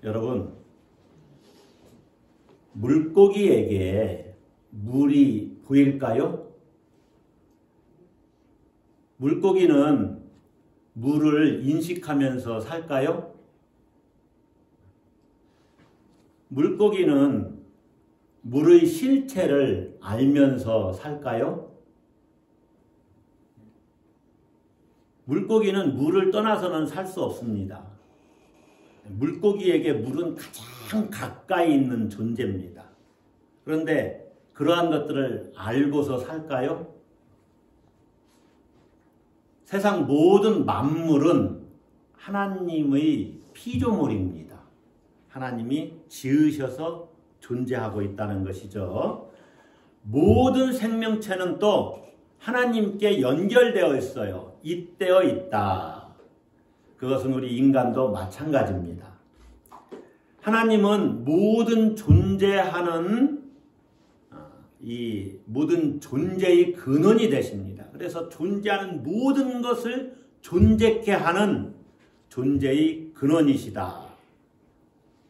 여러분, 물고기에게 물이 보일까요? 물고기는 물을 인식하면서 살까요? 물고기는 물의 실체를 알면서 살까요? 물고기는 물을 떠나서는 살 수 없습니다. 물고기에게 물은 가장 가까이 있는 존재입니다. 그런데 그러한 것들을 알고서 살까요? 세상 모든 만물은 하나님의 피조물입니다. 하나님이 지으셔서 존재하고 있다는 것이죠. 모든 생명체는 또 하나님께 연결되어 있어요. 잇대어 있다. 그것은 우리 인간도 마찬가지입니다. 하나님은 모든 존재하는 이 모든 존재의 근원이 되십니다. 그래서 존재하는 모든 것을 존재케 하는 존재의 근원이시다.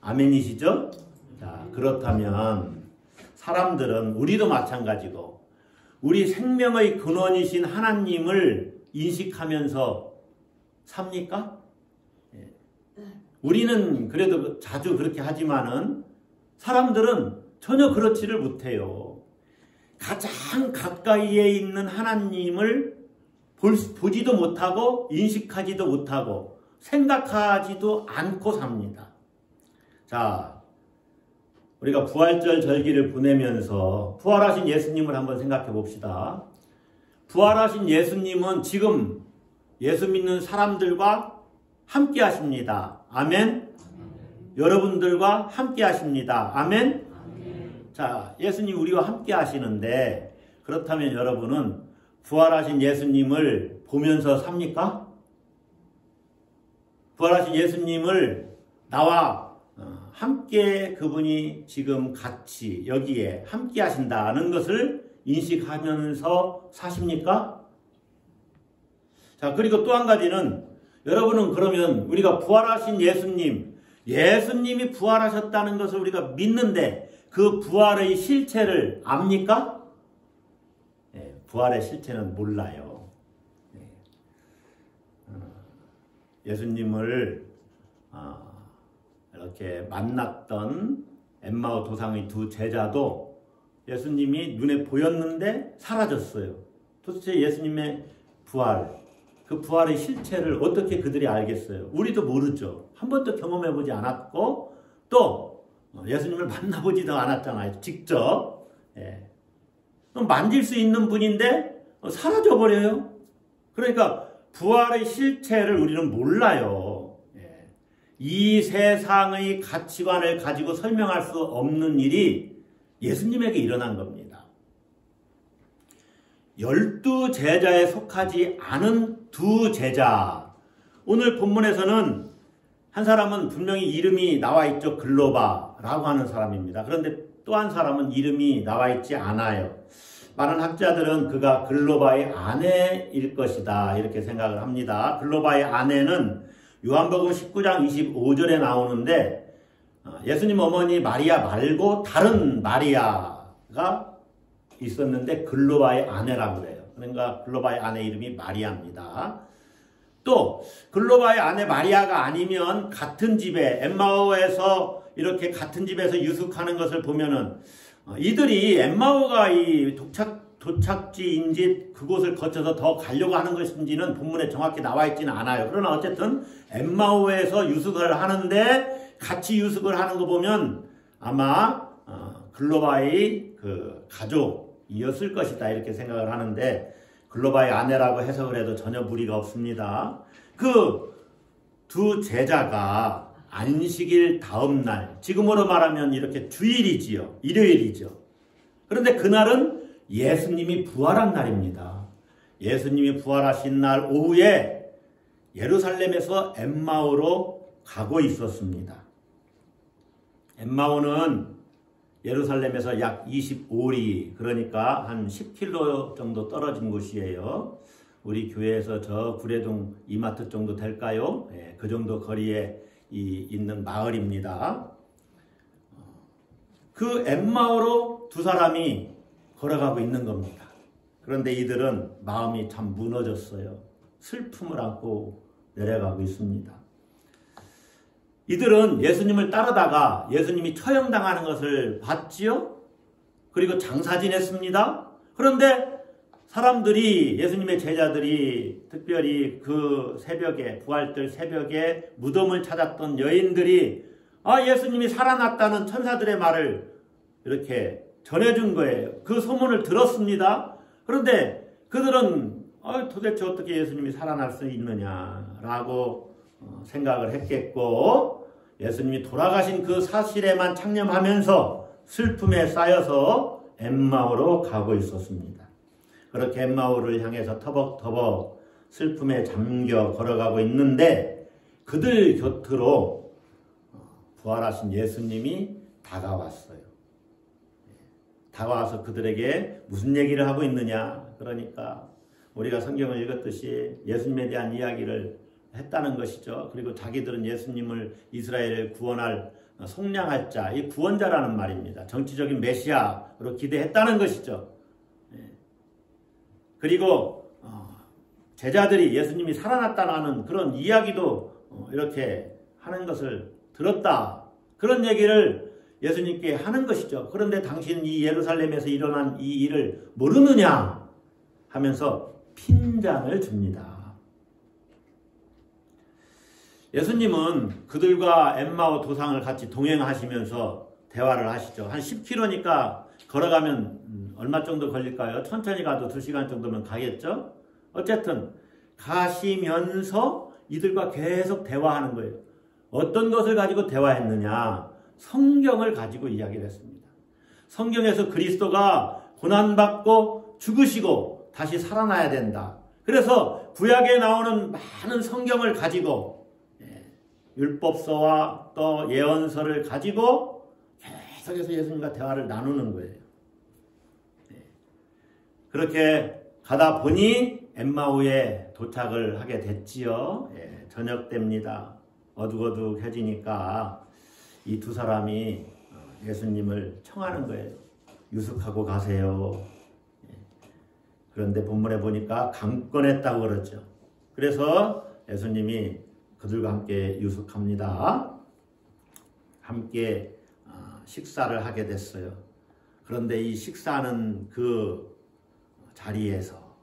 아멘이시죠? 자, 그렇다면 사람들은 우리도 마찬가지고 우리 생명의 근원이신 하나님을 인식하면서 삽니까? 우리는 그래도 자주 그렇게 하지만은 사람들은 전혀 그렇지를 못해요. 가장 가까이에 있는 하나님을 보지도 못하고 인식하지도 못하고 생각하지도 않고 삽니다. 자, 우리가 부활절 절기를 보내면서 부활하신 예수님을 한번 생각해 봅시다. 부활하신 예수님은 지금 예수 믿는 사람들과 함께 하십니다. 아멘. 여러분들과 함께 하십니다. 아멘. 자, 예수님 우리와 함께 하시는데 그렇다면 여러분은 부활하신 예수님을 보면서 삽니까? 부활하신 예수님을 나와 함께 그분이 지금 같이 여기에 함께 하신다는 것을 인식하면서 사십니까? 자, 그리고 또 한 가지는 여러분은 그러면 우리가 부활하신 예수님이 부활하셨다는 것을 우리가 믿는데 그 부활의 실체를 압니까? 네, 부활의 실체는 몰라요. 네. 예수님을 이렇게 만났던 엠마오 도상의 두 제자도 예수님이 눈에 보였는데 사라졌어요. 도대체 예수님의 부활, 그 부활의 실체를 어떻게 그들이 알겠어요? 우리도 모르죠. 한 번도 경험해보지 않았고 또 예수님을 만나보지도 않았잖아요. 직접. 예. 만질 수 있는 분인데 사라져버려요. 그러니까 부활의 실체를 우리는 몰라요. 예. 이 세상의 가치관을 가지고 설명할 수 없는 일이 예수님에게 일어난 겁니다. 12제자에 속하지 않은 두 제자. 오늘 본문에서는 한 사람은 분명히 이름이 나와 있죠. 글로바라고 하는 사람입니다. 그런데 또 한 사람은 이름이 나와 있지 않아요. 많은 학자들은 그가 글로바의 아내일 것이다 이렇게 생각을 합니다. 글로바의 아내는 요한복음 19장 25절에 나오는데 예수님 어머니 마리아 말고 다른 마리아가 있었는데 글로바의 아내라고 그래요. 그러니까 글로바의 아내 이름이 마리아입니다. 또 글로바의 아내 마리아가 아니면 같은 집에 엠마오에서 이렇게 같은 집에서 유숙하는 것을 보면은 이들이 엠마오가 이 도착지인지 그곳을 거쳐서 더 가려고 하는 것인지는 본문에 정확히 나와 있지는 않아요. 그러나 어쨌든 엠마오에서 유숙을 하는데 같이 유숙을 하는 거 보면 아마 글로바의 그 가족이었을 것이다 이렇게 생각을 하는데 글로바의 아내라고 해석을 해도 전혀 무리가 없습니다. 그 두 제자가 안식일 다음 날, 지금으로 말하면 이렇게 주일이지요. 일요일이죠. 그런데 그날은 예수님이 부활한 날입니다. 예수님이 부활하신 날 오후에 예루살렘에서 엠마오로 가고 있었습니다. 엠마오는 예루살렘에서 약 25리, 그러니까 한 10km 정도 떨어진 곳이에요. 우리 교회에서 저 구례동 이마트 정도 될까요? 그 정도 거리에 있는 마을입니다. 그 엠마오로 두 사람이 걸어가고 있는 겁니다. 그런데 이들은 마음이 참 무너졌어요. 슬픔을 안고 내려가고 있습니다. 이들은 예수님을 따르다가 예수님이 처형당하는 것을 봤지요. 그리고 장사 지냈습니다. 그런데 사람들이, 예수님의 제자들이, 특별히 그 새벽에, 부활절 새벽에 무덤을 찾았던 여인들이 예수님이 살아났다는 천사들의 말을 이렇게 전해준 거예요. 그 소문을 들었습니다. 그런데 그들은 도대체 어떻게 예수님이 살아날 수 있느냐라고 생각을 했겠고, 예수님이 돌아가신 그 사실에만 창념하면서 슬픔에 쌓여서 엠마오로 가고 있었습니다. 그렇게 엠마오를 향해서 터벅터벅 슬픔에 잠겨 걸어가고 있는데 그들 곁으로 부활하신 예수님이 다가왔어요. 다가와서 그들에게 무슨 얘기를 하고 있느냐. 그러니까 우리가 성경을 읽었듯이 예수님에 대한 이야기를 했다는 것이죠. 그리고 자기들은 예수님을 이스라엘을 구원할 속량할 자, 이 구원자라는 말입니다. 정치적인 메시아로 기대했다는 것이죠. 그리고 제자들이 예수님이 살아났다는 그런 이야기도 이렇게 하는 것을 들었다. 그런 얘기를 예수님께 하는 것이죠. 그런데 당신은 이 예루살렘에서 일어난 이 일을 모르느냐 하면서 핀잔을 줍니다. 예수님은 그들과 엠마오 도상을 같이 동행하시면서 대화를 하시죠. 한 10km니까 걸어가면 얼마 정도 걸릴까요? 천천히 가도 2시간 정도면 가겠죠? 어쨌든 가시면서 이들과 계속 대화하는 거예요. 어떤 것을 가지고 대화했느냐? 성경을 가지고 이야기를 했습니다. 성경에서 그리스도가 고난받고 죽으시고 다시 살아나야 된다. 그래서 구약에 나오는 많은 성경을 가지고 율법서와 또 예언서를 가지고 계속해서 예수님과 대화를 나누는 거예요. 그렇게 가다 보니 엠마오에 도착을 하게 됐지요. 저녁 때입니다. 어둑어둑해지니까 이 두 사람이 예수님을 청하는 거예요. 유숙하고 가세요. 그런데 본문에 보니까 강권했다고 그러죠. 그래서 예수님이 그들과 함께 유숙합니다. 함께 식사를 하게 됐어요. 그런데 이 식사하는 그 자리에서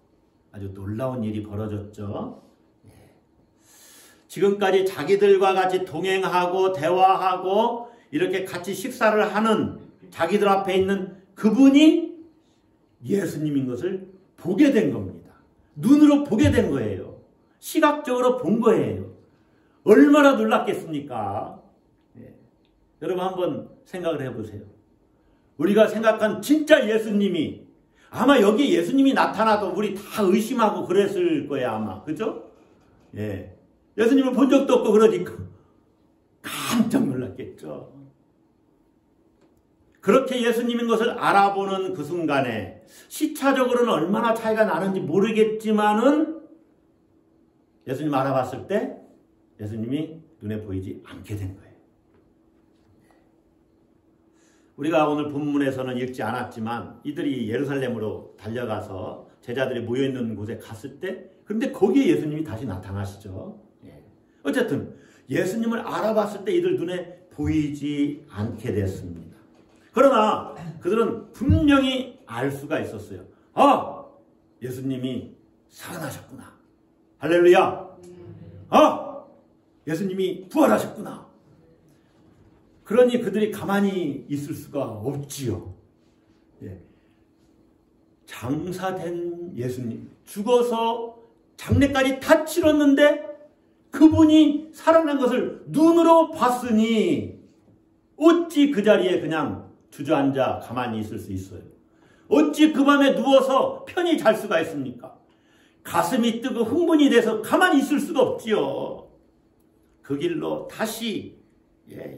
아주 놀라운 일이 벌어졌죠. 지금까지 자기들과 같이 동행하고 대화하고 이렇게 같이 식사를 하는 자기들 앞에 있는 그분이 예수님인 것을 보게 된 겁니다. 눈으로 보게 된 거예요. 시각적으로 본 거예요. 얼마나 놀랐겠습니까? 여러분 한번 생각을 해보세요. 우리가 생각한 진짜 예수님이, 아마 여기 예수님이 나타나도 우리 다 의심하고 그랬을 거예요, 아마. 그죠? 예수님을 본 적도 없고 그러니까 깜짝 놀랐겠죠. 그렇게 예수님인 것을 알아보는 그 순간에 시차적으로는 얼마나 차이가 나는지 모르겠지만은 예수님 알아봤을 때 예수님이 눈에 보이지 않게 된 거예요. 우리가 오늘 본문에서는 읽지 않았지만 이들이 예루살렘으로 달려가서 제자들이 모여있는 곳에 갔을 때, 그런데 거기에 예수님이 다시 나타나시죠. 어쨌든 예수님을 알아봤을 때 이들 눈에 보이지 않게 됐습니다. 그러나 그들은 분명히 알 수가 있었어요. 예수님이 살아나셨구나. 할렐루야. 예수님이 부활하셨구나. 그러니 그들이 가만히 있을 수가 없지요. 장사된 예수님, 죽어서 장례까지 다 치렀는데 그분이 살아난 것을 눈으로 봤으니 어찌 그 자리에 그냥 주저앉아 가만히 있을 수 있어요? 어찌 그 밤에 누워서 편히 잘 수가 있습니까? 가슴이 뜨고 흥분이 돼서 가만히 있을 수가 없지요. 그 길로 다시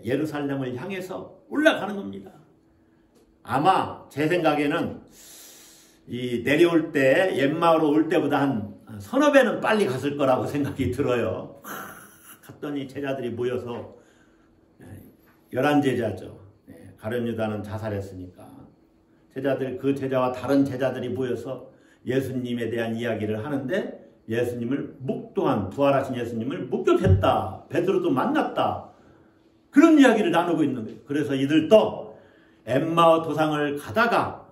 예루살렘을 향해서 올라가는 겁니다. 아마 제 생각에는 이 내려올 때, 엠마오로 올 때보다 한 서너 배는 빨리 갔을 거라고 생각이 들어요. 갔더니 제자들이 모여서 열한 제자죠. 가룟 유다는 자살했으니까 제자들, 그 제자와 다른 제자들이 모여서 예수님에 대한 이야기를 하는데 예수님을 목동한, 부활하신 예수님을 목격했다. 베드로도 만났다. 그런 이야기를 나누고 있는 거예요. 그래서 이들도 엠마오 도상을 가다가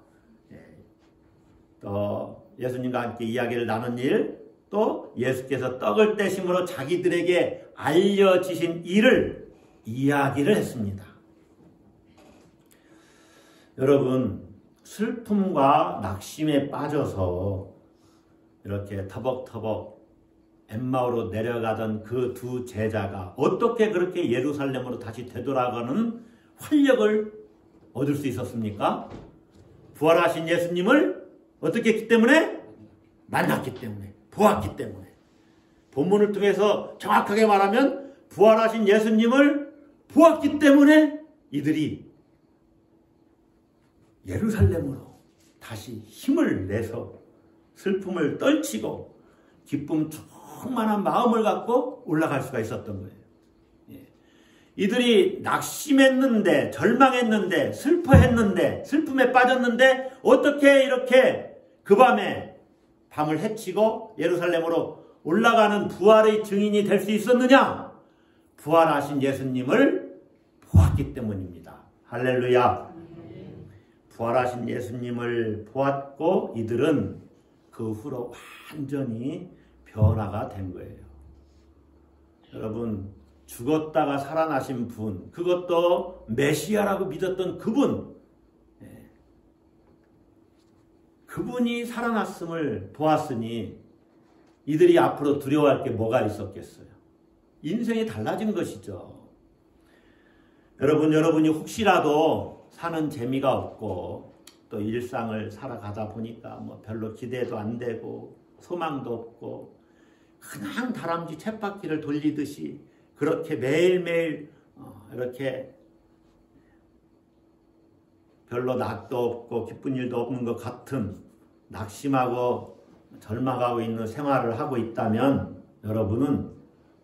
또 예수님과 함께 이야기를 나눈 일, 또 예수께서 떡을 떼심으로 자기들에게 알려지신 일을 이야기를 했습니다. 여러분, 슬픔과 낙심에 빠져서 이렇게 터벅터벅 엠마오로 내려가던 그 두 제자가 어떻게 그렇게 예루살렘으로 다시 되돌아가는 활력을 얻을 수 있었습니까? 부활하신 예수님을 어떻게 했기 때문에? 만났기 때문에, 보았기 때문에. 본문을 통해서 정확하게 말하면 부활하신 예수님을 보았기 때문에 이들이 예루살렘으로 다시 힘을 내서 슬픔을 떨치고 기쁨 충만한 마음을 갖고 올라갈 수가 있었던 거예요. 이들이 낙심했는데, 절망했는데, 슬퍼했는데, 슬픔에 빠졌는데 어떻게 이렇게 그 밤에 밤을 헤치고 예루살렘으로 올라가는 부활의 증인이 될 수 있었느냐? 부활하신 예수님을 보았기 때문입니다. 할렐루야. 부활하신 예수님을 보았고 이들은 그 후로 완전히 변화가 된 거예요. 여러분, 죽었다가 살아나신 분, 그것도 메시아라고 믿었던 그분, 그분이 살아났음을 보았으니 이들이 앞으로 두려워할 게 뭐가 있었겠어요? 인생이 달라진 것이죠. 여러분이 혹시라도 사는 재미가 없고 또 일상을 살아가다 보니까 뭐 별로 기대도 안 되고 소망도 없고 그냥 다람쥐 쳇바퀴를 돌리듯이 그렇게 매일매일 이렇게 별로 낙도 없고 기쁜 일도 없는 것 같은 낙심하고 절망하고 있는 생활을 하고 있다면 여러분은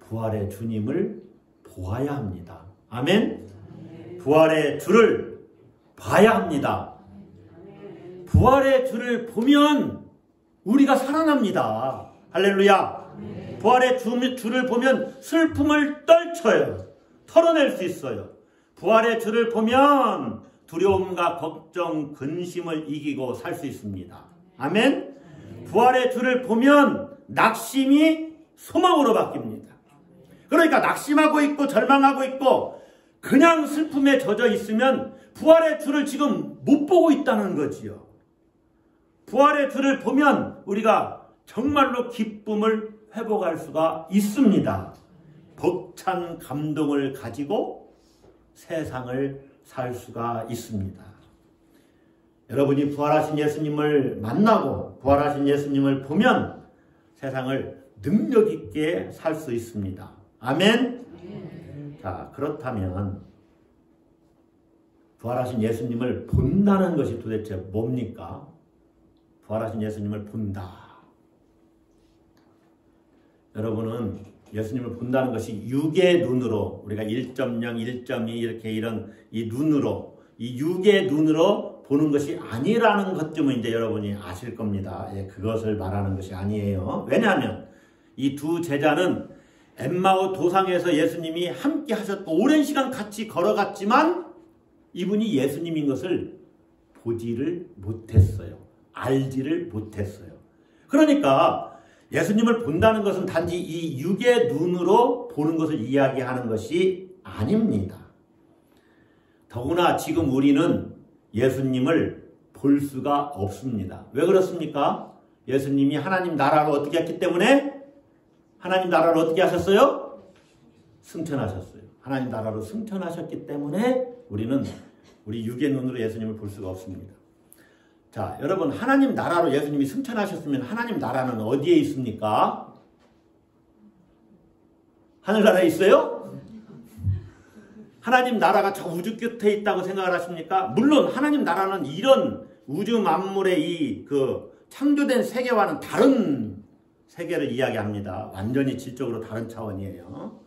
부활의 주님을 보아야 합니다. 아멘? 부활의 주를 봐야 합니다. 부활의 주를 보면 우리가 살아납니다. 할렐루야. 부활의 주를 보면 슬픔을 떨쳐요. 털어낼 수 있어요. 부활의 주를 보면 두려움과 걱정, 근심을 이기고 살 수 있습니다. 아멘. 부활의 주를 보면 낙심이 소망으로 바뀝니다. 그러니까 낙심하고 있고 절망하고 있고 그냥 슬픔에 젖어 있으면 부활의 주를 지금 못 보고 있다는 거지요. 부활의 주를 보면 우리가 정말로 기쁨을 회복할 수가 있습니다. 벅찬 감동을 가지고 세상을 살 수가 있습니다. 여러분이 부활하신 예수님을 만나고 부활하신 예수님을 보면 세상을 능력 있게 살 수 있습니다. 아멘. 자, 그렇다면 부활하신 예수님을 본다는 것이 도대체 뭡니까? 부활하신 예수님을 본다. 여러분은 예수님을 본다는 것이 육의 눈으로 우리가 1.0, 1.2 이렇게 이런 이 눈으로 이 육의 눈으로 보는 것이 아니라는 것쯤은 이제 여러분이 아실 겁니다. 그것을 말하는 것이 아니에요. 왜냐하면 이 두 제자는 엠마오 도상에서 예수님이 함께 하셨고 오랜 시간 같이 걸어갔지만 이분이 예수님인 것을 보지를 못했어요. 알지를 못했어요. 그러니까 예수님을 본다는 것은 단지 이 육의 눈으로 보는 것을 이야기하는 것이 아닙니다. 더구나 지금 우리는 예수님을 볼 수가 없습니다. 왜 그렇습니까? 예수님이 하나님 나라로 어떻게 했기 때문에 하나님 나라로 어떻게 하셨어요? 승천하셨어요. 하나님 나라로 승천하셨기 때문에 우리는 우리 육의 눈으로 예수님을 볼 수가 없습니다. 자, 여러분, 하나님 나라로 예수님이 승천하셨으면 하나님 나라는 어디에 있습니까? 하늘나라에 있어요? 하나님 나라가 저 우주 끝에 있다고 생각을 하십니까? 물론 하나님 나라는 이런 우주 만물의 이 창조된 세계와는 다른 세계를 이야기합니다. 완전히 질적으로 다른 차원이에요.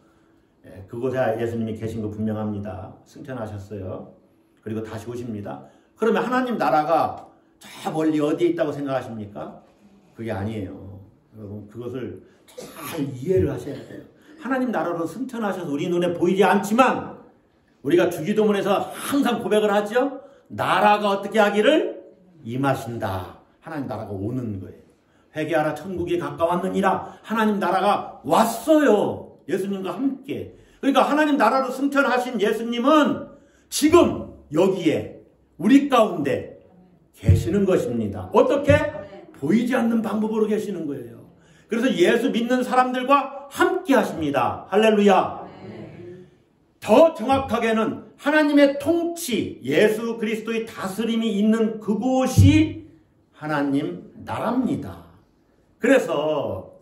그곳에 예수님이 계신 거 분명합니다. 승천하셨어요. 그리고 다시 오십니다. 그러면 하나님 나라가 저 멀리 어디에 있다고 생각하십니까? 그게 아니에요. 여러분 그것을 잘 이해를 하셔야 돼요. 하나님 나라로 승천하셔서 우리 눈에 보이지 않지만 우리가 주기도문에서 항상 고백을 하죠. 나라가 어떻게 하기를 임하신다. 하나님 나라가 오는 거예요. 회개하라 천국이 가까웠느니라. 하나님 나라가 왔어요. 예수님과 함께. 그러니까 하나님 나라로 승천하신 예수님은 지금 여기에 우리 가운데 계시는 것입니다. 어떻게? 보이지 않는 방법으로 계시는 거예요. 그래서 예수 믿는 사람들과 함께 하십니다. 할렐루야. 더 정확하게는 하나님의 통치, 예수 그리스도의 다스림이 있는 그곳이 하나님 나라입니다. 그래서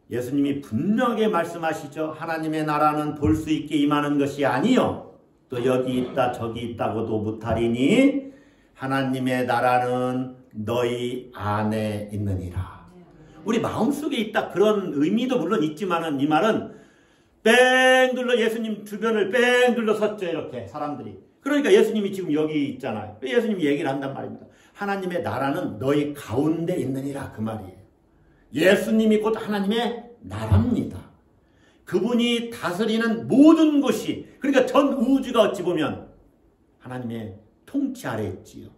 예수님이 분명하게 말씀하시죠. 하나님의 나라는 볼 수 있게 임하는 것이 아니요 또 여기 있다 저기 있다고도 못하리니 하나님의 나라는 너희 안에 있느니라. 우리 마음속에 있다 그런 의미도 물론 있지만은 이 말은 뺑 둘러 예수님 주변을 뺑 둘러 섰죠. 이렇게 사람들이. 그러니까 예수님이 지금 여기 있잖아요. 예수님이 얘기를 한단 말입니다. 하나님의 나라는 너희 가운데 있느니라 그 말이에요. 예수님이 곧 하나님의 나라입니다. 그분이 다스리는 모든 것이 그러니까 전 우주가 어찌 보면 하나님의 통치 아래 있지요.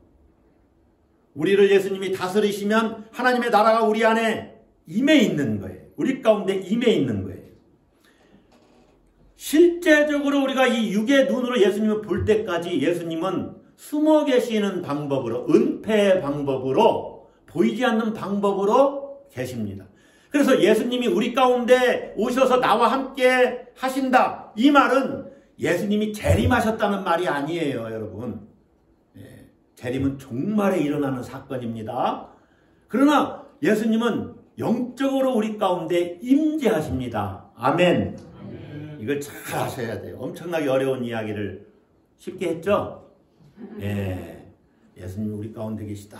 우리를 예수님이 다스리시면 하나님의 나라가 우리 안에 임해 있는 거예요. 우리 가운데 임해 있는 거예요. 실제적으로 우리가 이 육의 눈으로 예수님을 볼 때까지 예수님은 숨어 계시는 방법으로 은폐의 방법으로 보이지 않는 방법으로 계십니다. 그래서 예수님이 우리 가운데 오셔서 나와 함께 하신다. 이 말은 예수님이 재림하셨다는 말이 아니에요. 여러분. 재림은 종말에 일어나는 사건입니다. 그러나 예수님은 영적으로 우리 가운데 임재하십니다. 아멘. 이걸 잘 아셔야 돼요. 엄청나게 어려운 이야기를 쉽게 했죠? 예수님이 우리 가운데 계시다.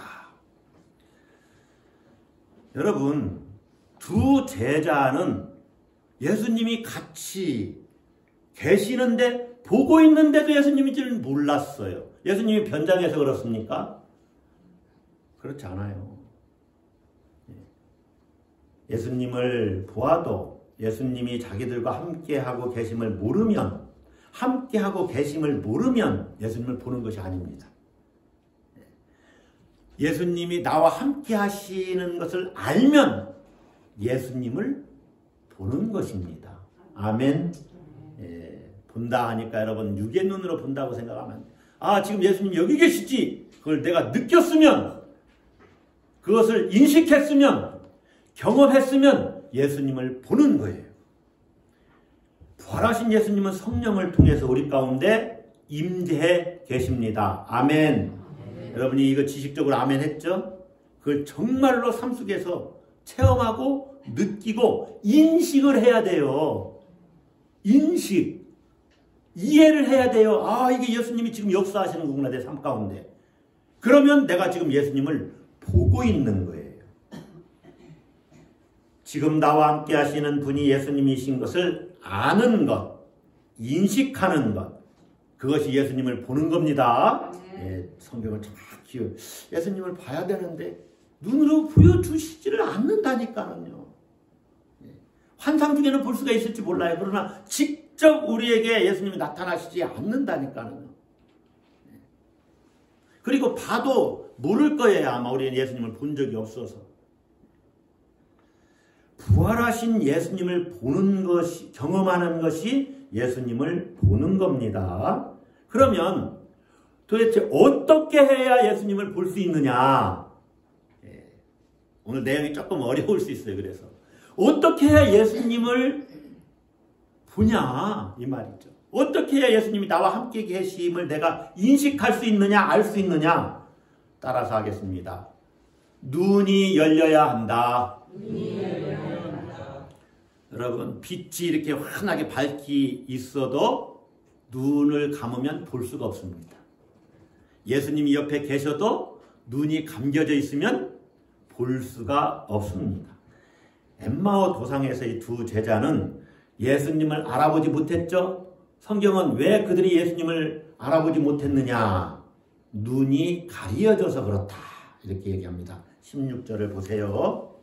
여러분, 두 제자는 예수님이 같이 계시는데 보고 있는데도 예수님인 줄 몰랐어요. 예수님이 변장해서 그렇습니까? 그렇지 않아요. 예수님을 보아도 예수님이 자기들과 함께하고 계심을 모르면 함께하고 계심을 모르면 예수님을 보는 것이 아닙니다. 예수님이 나와 함께 하시는 것을 알면 예수님을 보는 것입니다. 아멘. 본다 하니까 여러분 육의 눈으로 본다고 생각하면 안 돼요. 아 지금 예수님 여기 계시지. 그걸 내가 느꼈으면 그것을 인식했으면 경험했으면 예수님을 보는 거예요. 부활하신 예수님은 성령을 통해서 우리 가운데 임재해 계십니다. 아멘. 여러분이 이거 지식적으로 아멘 했죠? 그걸 정말로 삶 속에서 체험하고 느끼고 인식을 해야 돼요. 인식. 이해를 해야 돼요. 아 이게 예수님이 지금 역사하시는 거구나 내 삶 가운데. 그러면 내가 지금 예수님을 보고 있는 거예요. 지금 나와 함께 하시는 분이 예수님이신 것을 아는 것, 인식하는 것, 그것이 예수님을 보는 겁니다. 성경을 정확히 예수님을 봐야 되는데 눈으로 보여주시지를 않는다니까요. 환상 중에는 볼 수가 있을지 몰라요. 그러나 직접 우리에게 예수님이 나타나시지 않는다니까요. 그리고 봐도 모를 거예요. 아마 우리는 예수님을 본 적이 없어서. 부활하신 예수님을 보는 것이, 경험하는 것이 예수님을 보는 겁니다. 그러면 도대체 어떻게 해야 예수님을 볼 수 있느냐? 오늘 내용이 조금 어려울 수 있어요. 그래서 어떻게 해야 예수님을 보냐? 이 말이죠. 어떻게 해야 예수님이 나와 함께 계심을 내가 인식할 수 있느냐? 알 수 있느냐? 따라서 하겠습니다. 눈이 열려야 한다. 여러분 빛이 이렇게 환하게 밝기 있어도 눈을 감으면 볼 수가 없습니다. 예수님이 옆에 계셔도 눈이 감겨져 있으면 볼 수가 없습니다. 엠마오 도상에서의 두 제자는 예수님을 알아보지 못했죠? 성경은 왜 그들이 예수님을 알아보지 못했느냐? 눈이 가리어져서 그렇다. 이렇게 얘기합니다. 16절을 보세요.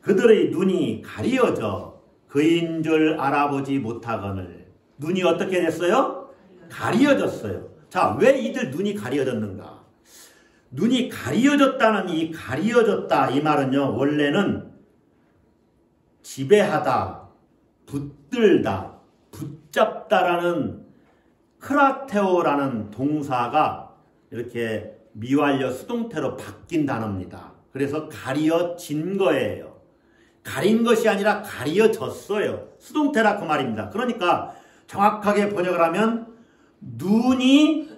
그들의 눈이 가리어져 그인 줄 알아보지 못하거늘. 눈이 어떻게 됐어요? 가리어졌어요. 자, 왜 이들 눈이 가리어졌는가? 눈이 가리어졌다는 이 가리어졌다 이 말은요, 원래는 지배하다, 붙들다, 붙잡다라는 크라테오라는 동사가 이렇게 미완료 수동태로 바뀐 단어입니다. 그래서 가리어진 거예요. 가린 것이 아니라 가리어졌어요. 수동태라 그 말입니다. 그러니까 정확하게 번역을 하면 눈이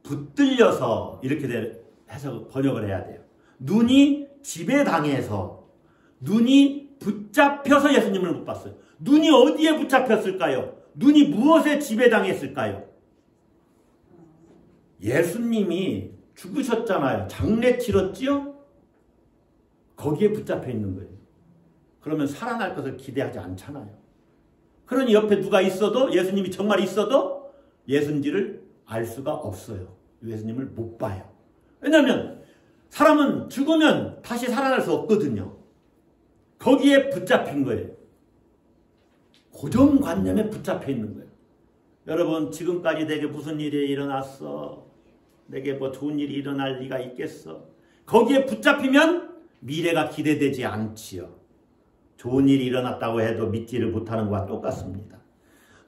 붙들려서 이렇게 해서 번역을 해야 돼요. 눈이 지배당해서, 눈이 붙잡혀서 예수님을 못 봤어요. 눈이 어디에 붙잡혔을까요? 눈이 무엇에 지배당했을까요? 예수님이 죽으셨잖아요. 장례 치렀지요? 거기에 붙잡혀 있는 거예요. 그러면 살아날 것을 기대하지 않잖아요. 그러니 옆에 누가 있어도, 예수님이 정말 있어도 예수인지를 알 수가 없어요. 예수님을 못 봐요. 왜냐하면 사람은 죽으면 다시 살아날 수 없거든요. 거기에 붙잡힌 거예요. 고정관념에 붙잡혀 있는 거예요. 여러분, 지금까지 내게 무슨 일이 일어났어? 내게 뭐 좋은 일이 일어날 리가 있겠어? 거기에 붙잡히면 미래가 기대되지 않지요. 좋은 일이 일어났다고 해도 믿지를 못하는 것과 똑같습니다.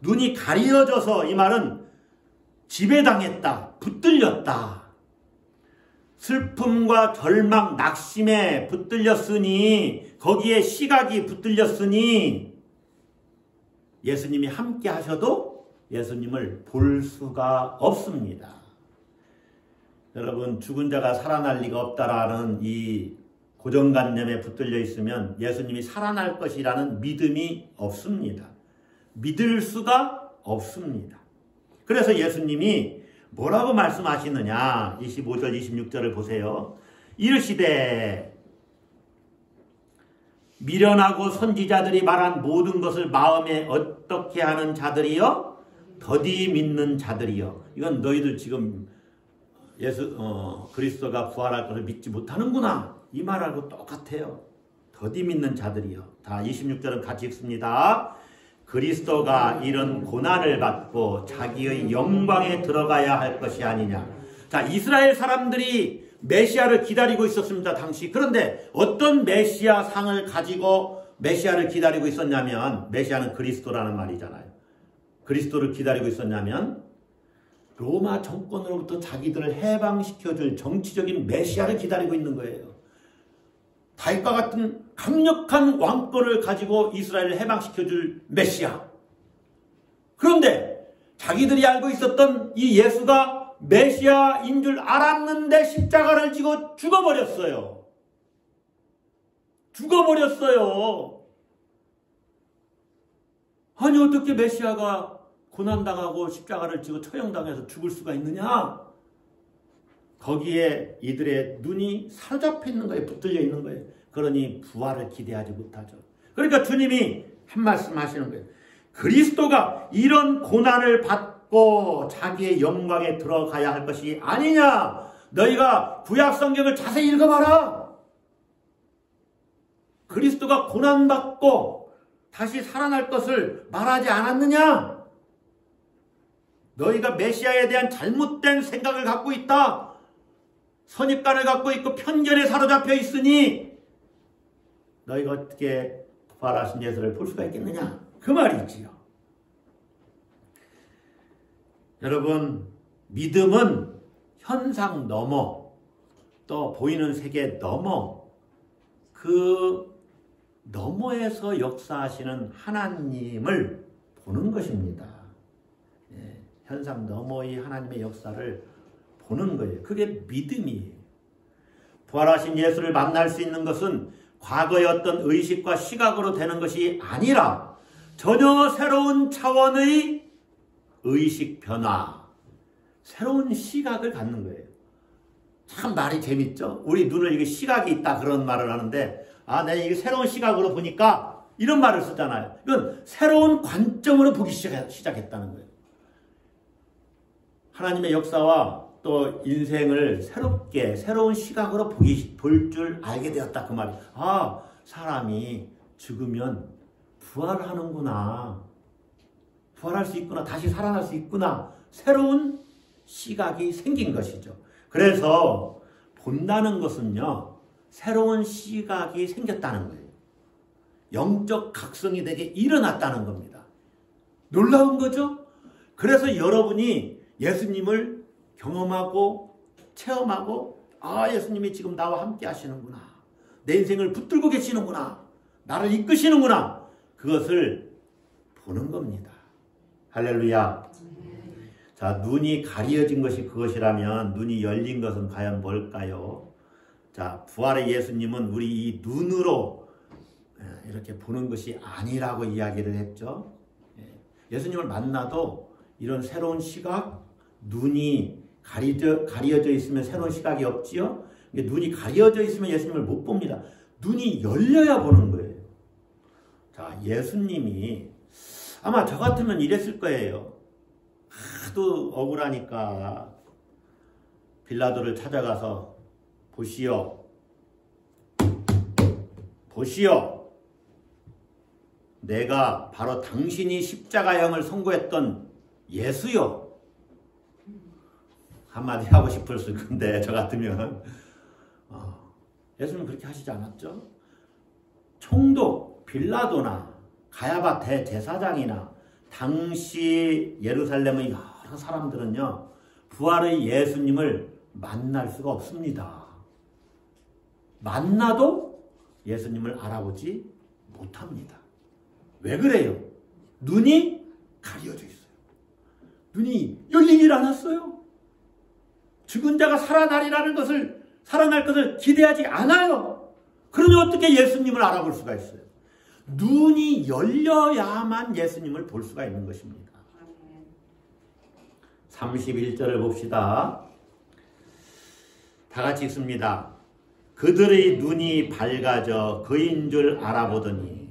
눈이 가리어져서 이 말은 지배당했다, 붙들렸다. 슬픔과 절망, 낙심에 붙들렸으니, 거기에 시각이 붙들렸으니 예수님이 함께 하셔도 예수님을 볼 수가 없습니다. 여러분, 죽은 자가 살아날 리가 없다라는 이 고정관념에 붙들려 있으면 예수님이 살아날 것이라는 믿음이 없습니다. 믿을 수가 없습니다. 그래서 예수님이 뭐라고 말씀하시느냐? 25절, 26절을 보세요. 이르시되 미련하고 선지자들이 말한 모든 것을 마음에 어떻게 하는 자들이요? 더디 믿는 자들이요. 이건 너희들 지금 그리스도가 부활할 것을 믿지 못하는구나. 이 말하고 똑같아요. 더디 믿는 자들이요. 다 26절은 같이 읽습니다. 그리스도가 이런 고난을 받고 자기의 영광에 들어가야 할 것이 아니냐. 자, 이스라엘 사람들이 메시아를 기다리고 있었습니다, 당시. 그런데 어떤 메시아 상을 가지고 메시아를 기다리고 있었냐면, 메시아는 그리스도라는 말이잖아요. 그리스도를 기다리고 있었냐면 로마 정권으로부터 자기들을 해방시켜줄 정치적인 메시아를 기다리고 있는 거예요. 다윗과 같은 강력한 왕권을 가지고 이스라엘을 해방시켜줄 메시아. 그런데 자기들이 알고 있었던 이 예수가 메시아인 줄 알았는데 십자가를 지고 죽어버렸어요. 죽어버렸어요. 아니, 어떻게 메시아가 고난당하고 십자가를 지고 처형당해서 죽을 수가 있느냐? 거기에 이들의 눈이 사로잡혀 있는 거예요. 붙들려 있는 거예요. 그러니 부활을 기대하지 못하죠. 그러니까 주님이 한 말씀 하시는 거예요. 그리스도가 이런 고난을 받고 자기의 영광에 들어가야 할 것이 아니냐? 너희가 구약 성경을 자세히 읽어봐라. 그리스도가 고난받고 다시 살아날 것을 말하지 않았느냐? 너희가 메시아에 대한 잘못된 생각을 갖고 있다. 선입관을 갖고 있고 편견에 사로잡혀 있으니 너희가 어떻게 부활하신 예수를 볼 수가 있겠느냐? 그 말이지요. 여러분, 믿음은 현상 넘어, 또 보이는 세계 넘어, 그 너머에서 역사하시는 하나님을 보는 것입니다. 현상 너머의 하나님의 역사를 보는 거예요. 그게 믿음이에요. 부활하신 예수를 만날 수 있는 것은 과거의 어떤 의식과 시각으로 되는 것이 아니라 전혀 새로운 차원의 의식 변화, 새로운 시각을 갖는 거예요. 참 말이 재밌죠? 우리 눈을 이게 시각이 있다 그런 말을 하는데, 내가 이게 새로운 시각으로 보니까 이런 말을 쓰잖아요. 이건 새로운 관점으로 보기 시작했다는 거예요. 하나님의 역사와 또 인생을 새롭게 새로운 시각으로 볼 줄 알게 되었다 그 말이. 아, 사람이 죽으면 부활하는구나. 부활할 수 있구나. 다시 살아날 수 있구나. 새로운 시각이 생긴 것이죠. 그래서 본다는 것은요, 새로운 시각이 생겼다는 거예요. 영적 각성이 되게 일어났다는 겁니다. 놀라운 거죠? 그래서 여러분이 예수님을 경험하고 체험하고, 아, 예수님이 지금 나와 함께 하시는구나. 내 인생을 붙들고 계시는구나. 나를 이끄시는구나. 그것을 보는 겁니다. 할렐루야. 자, 눈이 가려진 것이 그것이라면 눈이 열린 것은 과연 뭘까요? 자, 부활의 예수님은 우리 이 눈으로 이렇게 보는 것이 아니라고 이야기를 했죠. 예수님을 만나도 이런 새로운 시각, 눈이 가려져 있으면 새로운 시각이 없지요. 눈이 가려져 있으면 예수님을 못 봅니다. 눈이 열려야 보는 거예요. 자, 예수님이 아마 저 같으면 이랬을 거예요. 하도 억울하니까 빌라도를 찾아가서 보시오. 내가 바로 당신이 십자가형을 선고했던 예수요. 한마디 하고 싶었을 건데 저 같으면 예수님 그렇게 하시지 않았죠? 총독 빌라도나 가야바 대제사장이나 당시 예루살렘의 여러 사람들은요, 부활의 예수님을 만날 수가 없습니다. 만나도 예수님을 알아보지 못합니다. 왜 그래요? 눈이 가려져 있어요. 눈이 열리질 않았어요. 죽은 자가 살아날 것을 기대하지 않아요. 그러니 어떻게 예수님을 알아볼 수가 있어요? 눈이 열려야만 예수님을 볼 수가 있는 것입니다. 31절을 봅시다. 다 같이 읽습니다. 그들의 눈이 밝아져 그인 줄 알아보더니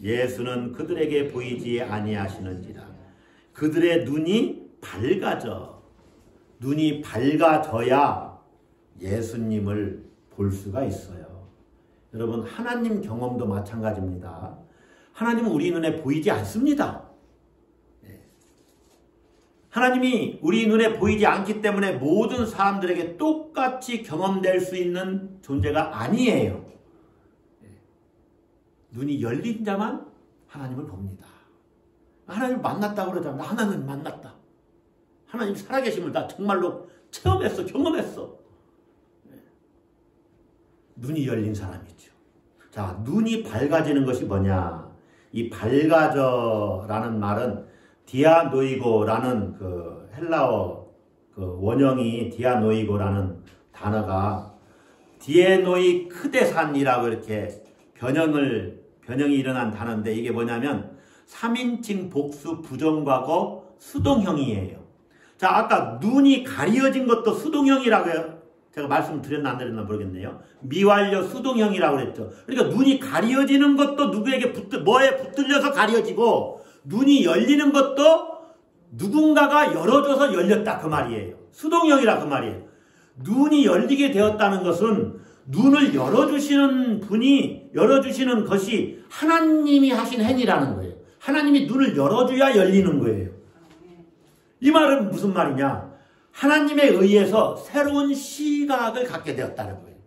예수는 그들에게 보이지 아니하시는지라. 그들의 눈이 밝아져야 예수님을 볼 수가 있어요. 여러분, 하나님 경험도 마찬가지입니다. 하나님은 우리 눈에 보이지 않습니다. 하나님이 우리 눈에 보이지 않기 때문에 모든 사람들에게 똑같이 경험될 수 있는 존재가 아니에요. 눈이 열린 자만 하나님을 봅니다. 하나님을 만났다고 그러잖아. 나 하나님 만났다. 하나님 살아계심을 나 정말로 체험했어. 경험했어. 눈이 열린 사람이죠. 자, 눈이 밝아지는 것이 뭐냐? 이 밝아져라는 말은 디아노이고라는 그 헬라어 그 원형이 디아노이고라는 단어가 디에노이 크데산이라고 이렇게 변형이 일어난 단어인데, 이게 뭐냐면 3인칭 복수 부정과거 수동형이에요. 자, 아까 눈이 가려진 것도 수동형이라고 제가 말씀드렸나 안 드렸나 모르겠네요. 미완료 수동형이라고 그랬죠. 그러니까 눈이 가려지는 것도 누구에게 뭐에 붙들려서 가려지고, 눈이 열리는 것도 누군가가 열어줘서 열렸다 그 말이에요. 수동형이라 그 말이에요. 눈이 열리게 되었다는 것은 눈을 열어주시는 것이 하나님이 하신 행위라는 거예요. 하나님이 눈을 열어줘야 열리는 거예요. 이 말은 무슨 말이냐? 하나님에 의해서 새로운 시각을 갖게 되었다는 거예요.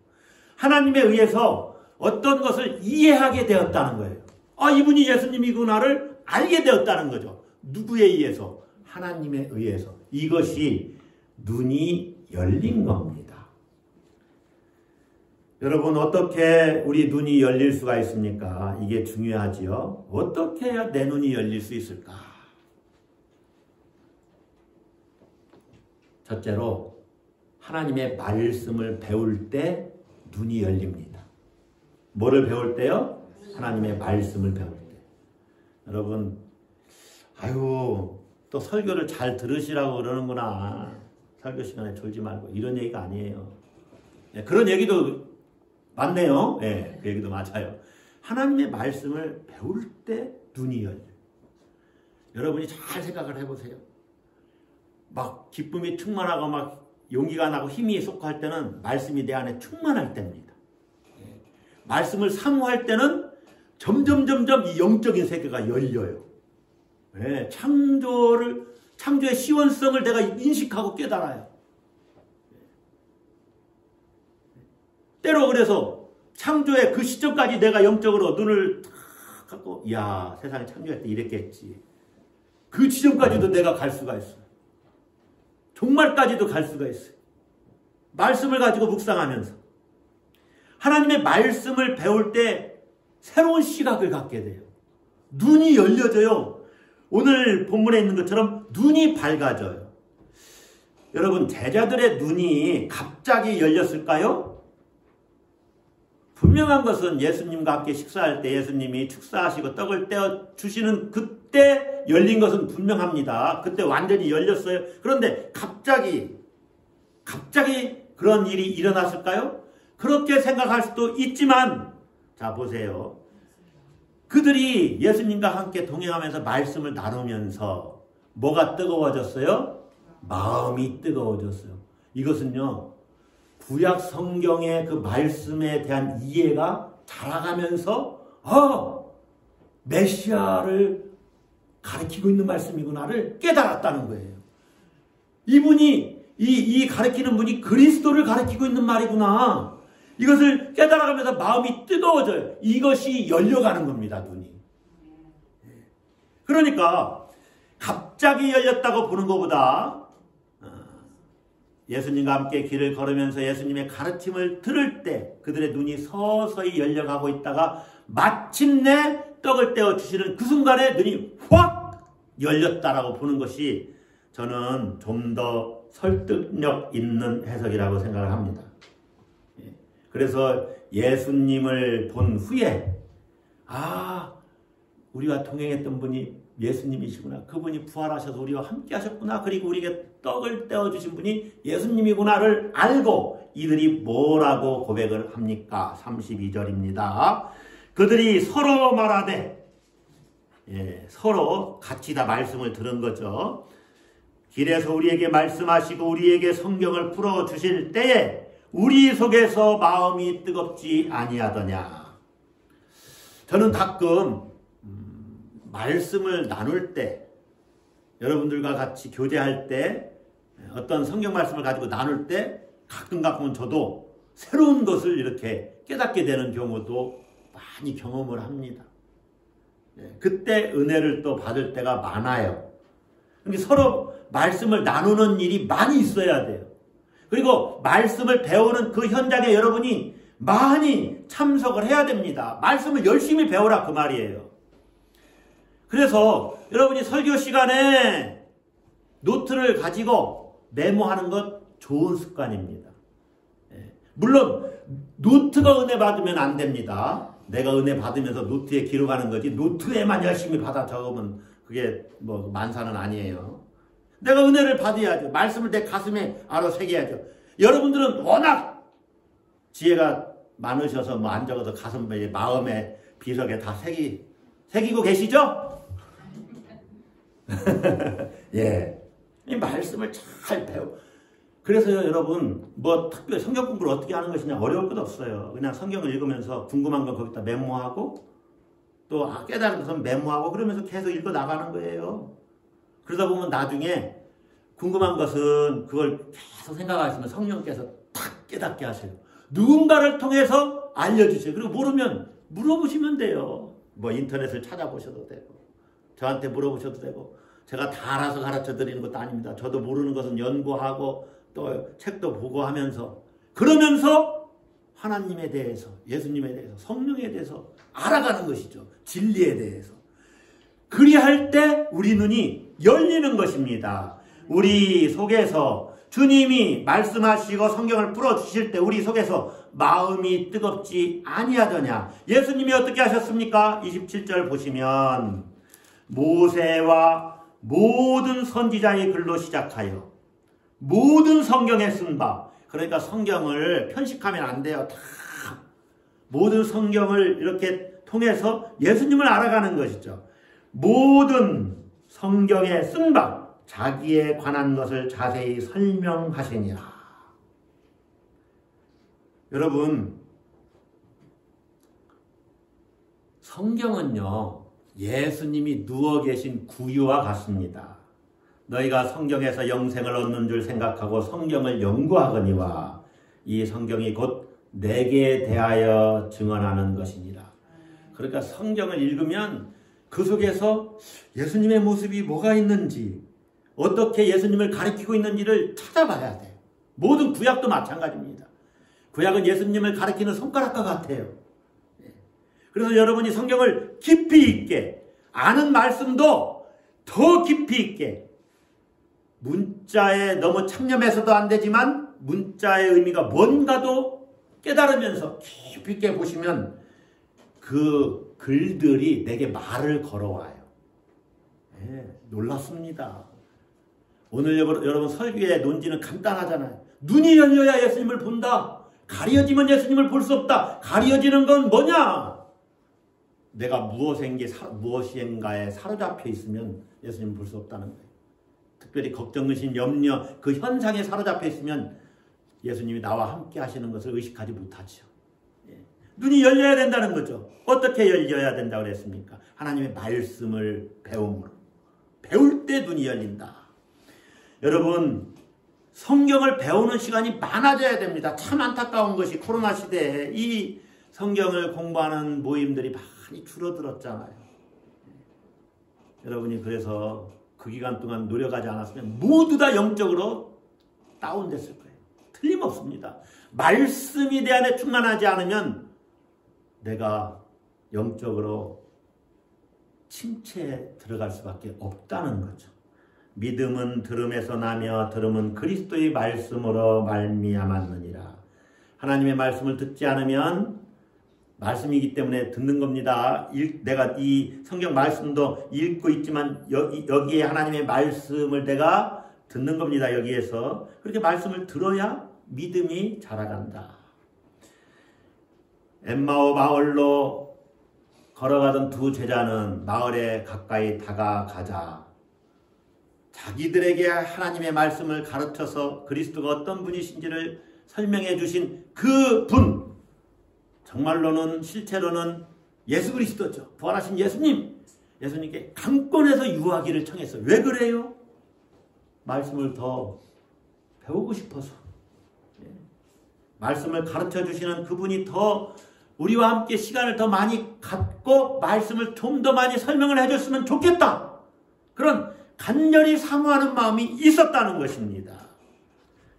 하나님에 의해서 어떤 것을 이해하게 되었다는 거예요. 아, 이분이 예수님이구나를 알게 되었다는 거죠. 누구에 의해서? 하나님에 의해서. 이것이 눈이 열린 겁니다. 여러분, 어떻게 우리 눈이 열릴 수가 있습니까? 이게 중요하지요. 어떻게 해야 내 눈이 열릴 수 있을까? 첫째로 하나님의 말씀을 배울 때 눈이 열립니다. 뭐를 배울 때요? 하나님의 말씀을 배울 때. 여러분, 또 설교를 잘 들으시라고 그러는구나. 설교 시간에 졸지 말고. 이런 얘기가 아니에요. 그런 얘기도 맞네요. 그 얘기도 맞아요. 하나님의 말씀을 배울 때 눈이 열려요. 여러분이 잘 생각을 해보세요. 막 기쁨이 충만하고 막 용기가 나고 힘이 솟고 할 때는 말씀이 내 안에 충만할 때입니다. 말씀을 사모할 때는 점점 이 영적인 세계가 열려요. 창조의 시원성을 내가 인식하고 깨달아요. 때로 그래서 창조의 그 시점까지 내가 영적으로 눈을 탁 갖고, 이야, 세상에 창조할 때 이랬겠지. 그 지점까지도 내가 갈 수가 있어요. 종말까지도 갈 수가 있어요. 말씀을 가지고 묵상하면서 하나님의 말씀을 배울 때 새로운 시각을 갖게 돼요. 눈이 열려져요. 오늘 본문에 있는 것처럼 눈이 밝아져요. 여러분, 제자들의 눈이 갑자기 열렸을까요? 분명한 것은 예수님과 함께 식사할 때 예수님이 축사하시고 떡을 떼어 주시는 그때 열린 것은 분명합니다. 그때 완전히 열렸어요. 그런데 갑자기 그런 일이 일어났을까요? 그렇게 생각할 수도 있지만, 자 보세요. 그들이 예수님과 함께 동행하면서 말씀을 나누면서 뭐가 뜨거워졌어요? 마음이 뜨거워졌어요. 이것은요, 구약 성경의 그 말씀에 대한 이해가 자라가면서 메시아를 가르치고 있는 말씀이구나를 깨달았다는 거예요. 이분이 이 가르치는 분이 그리스도를 가르치고 있는 말이구나. 이것을 깨달아가면서 마음이 뜨거워져요. 이것이 열려가는 겁니다, 눈이. 그러니까 갑자기 열렸다고 보는 것보다 예수님과 함께 길을 걸으면서 예수님의 가르침을 들을 때 그들의 눈이 서서히 열려가고 있다가 마침내 떡을 떼어 주시는 그 순간에 눈이 확 열렸다라고 보는 것이 저는 좀 더 설득력 있는 해석이라고 생각을 합니다. 그래서 예수님을 본 후에 우리가 동행했던 분이 예수님이시구나. 그분이 부활하셔서 우리와 함께 하셨구나. 그리고 우리에게 떡을 떼어주신 분이 예수님이구나를 알고 이들이 뭐라고 고백을 합니까? 32절입니다. 그들이 서로 말하되, 서로 같이 다 말씀을 들은 거죠. 길에서 우리에게 말씀하시고 우리에게 성경을 풀어주실 때에 우리 속에서 마음이 뜨겁지 아니하더냐. 저는 가끔 말씀을 나눌 때, 여러분들과 같이 교제할 때, 어떤 성경 말씀을 가지고 나눌 때 가끔은 저도 새로운 것을 이렇게 깨닫게 되는 경우도 많이 경험을 합니다. 그때 은혜를 또 받을 때가 많아요. 그러니까 서로 말씀을 나누는 일이 많이 있어야 돼요. 그리고 말씀을 배우는 그 현장에 여러분이 많이 참석을 해야 됩니다. 말씀을 열심히 배우라 그 말이에요. 그래서 여러분이 설교 시간에 노트를 가지고 메모하는 것 좋은 습관입니다. 물론 노트가 은혜 받으면 안 됩니다. 내가 은혜 받으면서 노트에 기록하는 거지 노트에만 열심히 받아 적으면 그게 뭐 만사는 아니에요. 내가 은혜를 받아야죠. 말씀을 내 가슴에 알아 새겨야죠. 여러분들은 워낙 지혜가 많으셔서 뭐 안 적어도 가슴에 마음에 비석에 다 새기고 계시죠? 예, 이 말씀을 잘 배워. 그래서요, 여러분, 뭐 특별히 성경 공부를 어떻게 하는 것이냐 어려울 것 없어요. 그냥 성경을 읽으면서 궁금한 건 거기다 메모하고 또 깨달은 것은 메모하고 그러면서 계속 읽어 나가는 거예요. 그러다 보면 나중에 궁금한 것은 그걸 계속 생각하시면 성령께서 탁 깨닫게 하세요. 누군가를 통해서 알려주세요. 그리고 모르면 물어보시면 돼요. 뭐 인터넷을 찾아보셔도 되고 저한테 물어보셔도 되고 제가 다 알아서 가르쳐 드리는 것도 아닙니다. 저도 모르는 것은 연구하고 또 책도 보고 하면서 그러면서 하나님에 대해서 예수님에 대해서 성령에 대해서 알아가는 것이죠. 진리에 대해서. 그리할 때 우리 눈이 열리는 것입니다. 우리 속에서 주님이 말씀하시고 성경을 풀어주실 때 우리 속에서 마음이 뜨겁지 아니하더냐. 예수님이 어떻게 하셨습니까? 27절 보시면 모세와 모든 선지자의 글로 시작하여 모든 성경에 쓴 바, 그러니까 성경을 편식하면 안 돼요. 다 모든 성경을 이렇게 통해서 예수님을 알아가는 것이죠. 모든 성경에 쓴 바 자기에 관한 것을 자세히 설명하시니라. 여러분, 성경은요, 예수님이 누워 계신 구유와 같습니다. 너희가 성경에서 영생을 얻는 줄 생각하고 성경을 연구하거니와 이 성경이 곧 내게 대하여 증언하는 것이니라. 그러니까 성경을 읽으면 그 속에서 예수님의 모습이 뭐가 있는지, 어떻게 예수님을 가리키고 있는지를 찾아봐야 돼요. 모든 구약도 마찬가지입니다. 구약은 예수님을 가리키는 손가락과 같아요. 그래서 여러분이 성경을 깊이 있게 아는 말씀도 더 깊이 있게, 문자에 너무 창념해서도 안 되지만 문자의 의미가 뭔가도 깨달으면서 깊이 있게 보시면 그 글들이 내게 말을 걸어와요. 놀랍습니다. 오늘 여러분 설교의 논지는 간단하잖아요. 눈이 열려야 예수님을 본다. 가려지면 예수님을 볼 수 없다. 가려지는 건 뭐냐? 내가 무엇인가에 사로잡혀 있으면 예수님을 볼 수 없다는 거예요. 특별히 걱정, 의심, 염려, 그 현상에 사로잡혀 있으면 예수님이 나와 함께 하시는 것을 의식하지 못하죠. 눈이 열려야 된다는 거죠. 어떻게 열려야 된다고 그랬습니까? 하나님의 말씀을 배움으로. 배울 때 눈이 열린다. 여러분, 성경을 배우는 시간이 많아져야 됩니다. 참 안타까운 것이 코로나 시대에 이 성경을 공부하는 모임들이 많이 줄어들었잖아요. 여러분이 그래서 그 기간 동안 노력하지 않았으면 모두 다 영적으로 다운됐을 거예요. 틀림없습니다. 말씀이 내 안에 충만하지 않으면 내가 영적으로 침체에 들어갈 수밖에 없다는 거죠. 믿음은 들음에서 나며 들음은 그리스도의 말씀으로 말미암았느니라. 하나님의 말씀을 듣지 않으면, 말씀이기 때문에 듣는 겁니다. 내가 이 성경 말씀도 읽고 있지만 여기에 하나님의 말씀을 내가 듣는 겁니다. 여기에서 그렇게 말씀을 들어야 믿음이 자라간다. 엠마오 마을로 걸어가던 두 제자는 마을에 가까이 다가가자 자기들에게 하나님의 말씀을 가르쳐서 그리스도가 어떤 분이신지를 설명해 주신 그 분, 정말로는 실제로는 예수 그리스도죠. 부활하신 예수님께 강권해서 유하기를 청했어요. 왜 그래요? 말씀을 더 배우고 싶어서. 말씀을 가르쳐 주시는 그분이 더 우리와 함께 시간을 더 많이 갖고 말씀을 좀 더 많이 설명을 해줬으면 좋겠다. 그런 간절히 사모하는 마음이 있었다는 것입니다.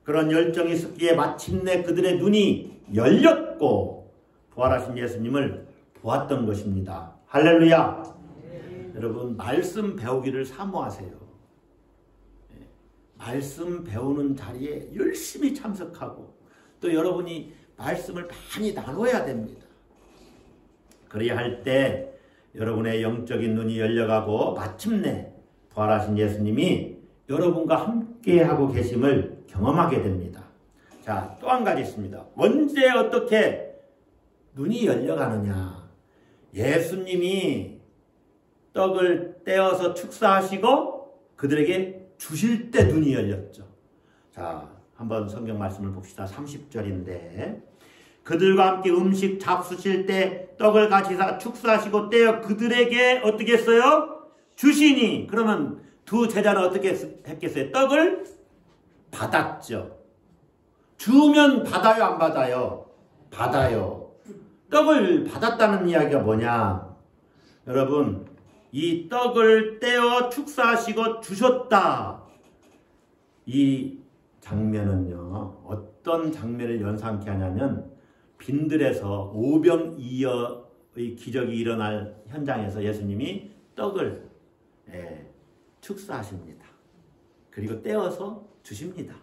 그런 열정이 있었기에 마침내 그들의 눈이 열렸고 부활하신 예수님을 보았던 것입니다. 할렐루야. 여러분, 말씀 배우기를 사모하세요. 말씀 배우는 자리에 열심히 참석하고 또 여러분이 말씀을 많이 나눠야 됩니다. 그래야 할 때 여러분의 영적인 눈이 열려가고 마침내 부활하신 예수님이 여러분과 함께하고 계심을 경험하게 됩니다. 자, 또 한 가지 있습니다. 언제 어떻게 눈이 열려가느냐. 예수님이 떡을 떼어서 축사하시고 그들에게 주실 때 눈이 열렸죠. 자, 한번 성경 말씀을 봅시다. 30절인데 그들과 함께 음식 잡수실 때 떡을 가지사 축사하시고 떼어 그들에게 어떻게 했어요? 주시니. 그러면 두 제자는 어떻게 했겠어요? 떡을 받았죠. 주면 받아요, 안 받아요? 받아요. 떡을 받았다는 이야기가 뭐냐? 여러분, 이 떡을 떼어 축사하시고 주셨다. 이 장면은요, 어떤 장면을 연상케 하냐면 빈들에서 오병이어의 기적이 일어날 현장에서 예수님이 떡을 축사하십니다. 그리고 떼어서 주십니다.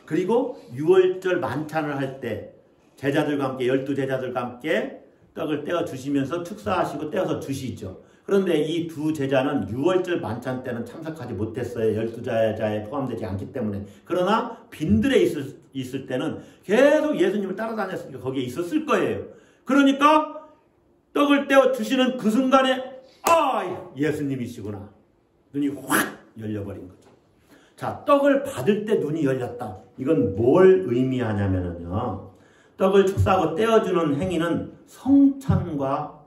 그리고 유월절 만찬을 할 때 제자들과 함께 12제자들과 함께 떡을 떼어 주시면서 축사하시고 떼어서 주시죠. 그런데 이 두 제자는 유월절 만찬 때는 참석하지 못했어요. 12제자에 포함되지 않기 때문에. 그러나 빈들에 있을 때는 계속 예수님을 따라다녔으니까 거기에 있었을 거예요. 그러니까 떡을 떼어 주시는 그 순간에 예수님이시구나. 눈이 확 열려버린 거죠. 자, 떡을 받을 때 눈이 열렸다. 이건 뭘 의미하냐면요. 떡을 축사하고 떼어주는 행위는 성찬과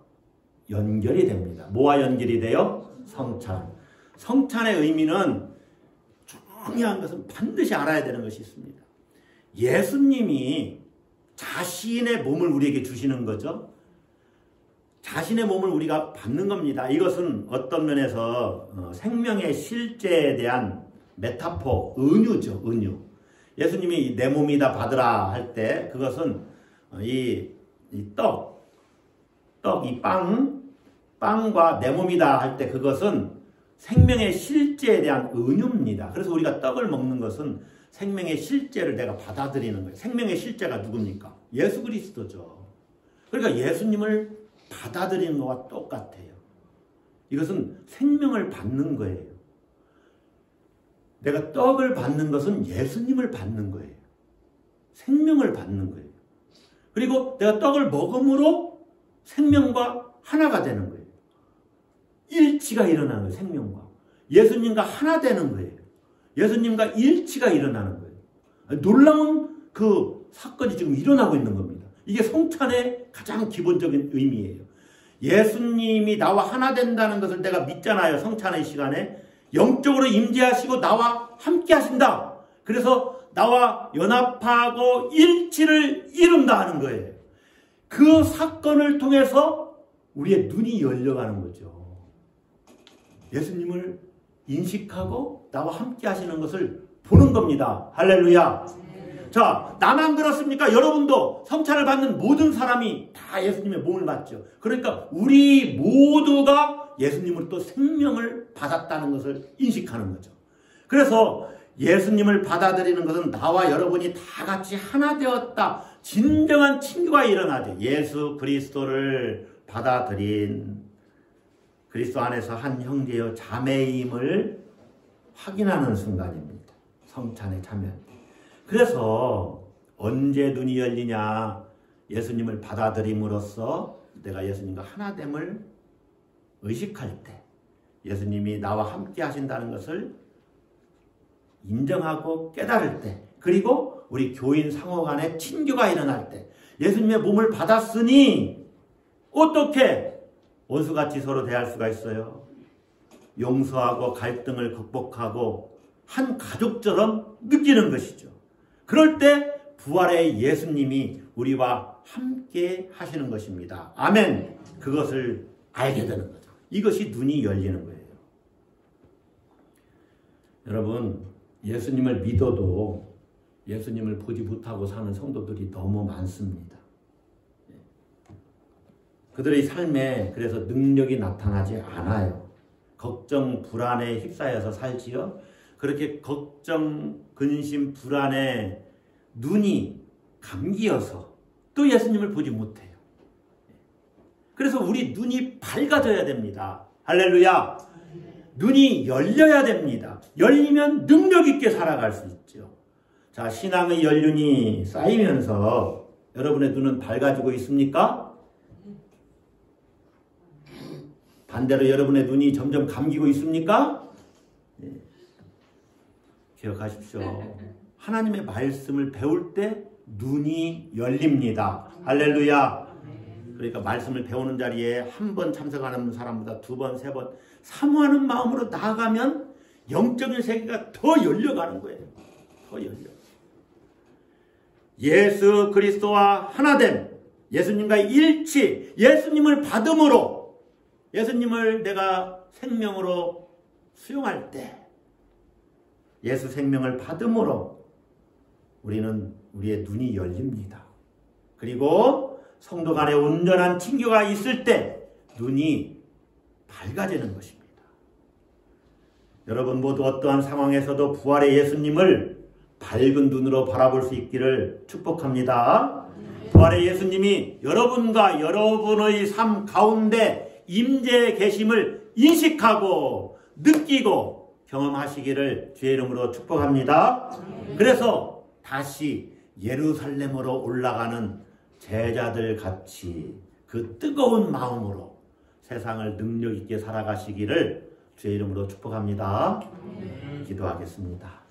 연결이 됩니다. 뭐와 연결이 돼요? 성찬. 성찬의 의미는 중요한 것은 반드시 알아야 되는 것이 있습니다. 예수님이 자신의 몸을 우리에게 주시는 거죠. 자신의 몸을 우리가 받는 겁니다. 이것은 어떤 면에서 생명의 실제에 대한 메타포, 은유죠. 은유. 예수님이 내 몸이다 받으라 할 때 그것은 이 빵과 내 몸이다 할 때 그것은 생명의 실제에 대한 은유입니다. 그래서 우리가 떡을 먹는 것은 생명의 실제를 내가 받아들이는 거예요. 생명의 실제가 누굽니까? 예수 그리스도죠. 그러니까 예수님을 받아들이는 것과 똑같아요. 이것은 생명을 받는 거예요. 내가 떡을 받는 것은 예수님을 받는 거예요. 생명을 받는 거예요. 그리고 내가 떡을 먹음으로 생명과 하나가 되는 거예요. 일치가 일어나는 거예요. 생명과. 예수님과 하나 되는 거예요. 예수님과 일치가 일어나는 거예요. 놀라운 그 사건이 지금 일어나고 있는 겁니다. 이게 성찬의 가장 기본적인 의미예요. 예수님이 나와 하나 된다는 것을 내가 믿잖아요. 성찬의 시간에. 영적으로 임재하시고 나와 함께 하신다. 그래서 나와 연합하고 일치를 이룬다 하는 거예요. 그 사건을 통해서 우리의 눈이 열려가는 거죠. 예수님을 인식하고 나와 함께 하시는 것을 보는 겁니다. 할렐루야. 자, 나만 그렇습니까? 여러분도 성찬을 받는 모든 사람이 다 예수님의 몸을 받죠. 그러니까 우리 모두가 예수님을 또 생명을 받았다는 것을 인식하는 거죠. 그래서 예수님을 받아들이는 것은 나와 여러분이 다 같이 하나 되었다. 진정한 친교가 일어나죠. 예수 그리스도를 받아들인 그리스도 안에서 한 형제요 자매임을 확인하는 순간입니다. 성찬의 참여. 그래서 언제 눈이 열리냐? 예수님을 받아들임으로써 내가 예수님과 하나됨을 의식할 때, 예수님이 나와 함께 하신다는 것을 인정하고 깨달을 때, 그리고 우리 교인 상호 간에 친교가 일어날 때, 예수님의 몸을 받았으니 어떻게 원수같이 서로 대할 수가 있어요? 용서하고 갈등을 극복하고 한 가족처럼 느끼는 것이죠. 그럴 때 부활의 예수님이 우리와 함께 하시는 것입니다. 아멘. 그것을 알게 되는 거죠. 이것이 눈이 열리는 거예요. 여러분, 예수님을 믿어도 예수님을 보지 못하고 사는 성도들이 너무 많습니다. 그들의 삶에 그래서 능력이 나타나지 않아요. 걱정, 불안에 휩싸여서 살지요. 그렇게 걱정, 근심, 불안에 눈이 감기어서 또 예수님을 보지 못해요. 그래서 우리 눈이 밝아져야 됩니다. 할렐루야. 눈이 열려야 됩니다. 열리면 능력 있게 살아갈 수 있죠. 자, 신앙의 연륜이 쌓이면서 여러분의 눈은 밝아지고 있습니까? 반대로 여러분의 눈이 점점 감기고 있습니까? 네. 기억하십시오. 하나님의 말씀을 배울 때 눈이 열립니다. 할렐루야. 그러니까 말씀을 배우는 자리에 한 번 참석하는 사람보다 두 번, 세 번 사모하는 마음으로 나아가면 영적인 세계가 더 열려가는 거예요. 더 열려. 예수 그리스도와 하나됨, 예수님과 일치, 예수님을 받음으로, 예수님을 내가 생명으로 수용할 때, 예수 생명을 받음으로 우리는 우리의 눈이 열립니다. 그리고 성도 간에 온전한 친교가 있을 때 눈이 밝아지는 것입니다. 여러분 모두 어떠한 상황에서도 부활의 예수님을 밝은 눈으로 바라볼 수 있기를 축복합니다. 부활의 예수님이 여러분과 여러분의 삶 가운데 임재해 계심을 인식하고 느끼고 경험하시기를 주의 이름으로 축복합니다. 그래서 다시 예루살렘으로 올라가는 제자들 같이 그 뜨거운 마음으로 세상을 능력 있게 살아가시기를 주의 이름으로 축복합니다. 기도하겠습니다.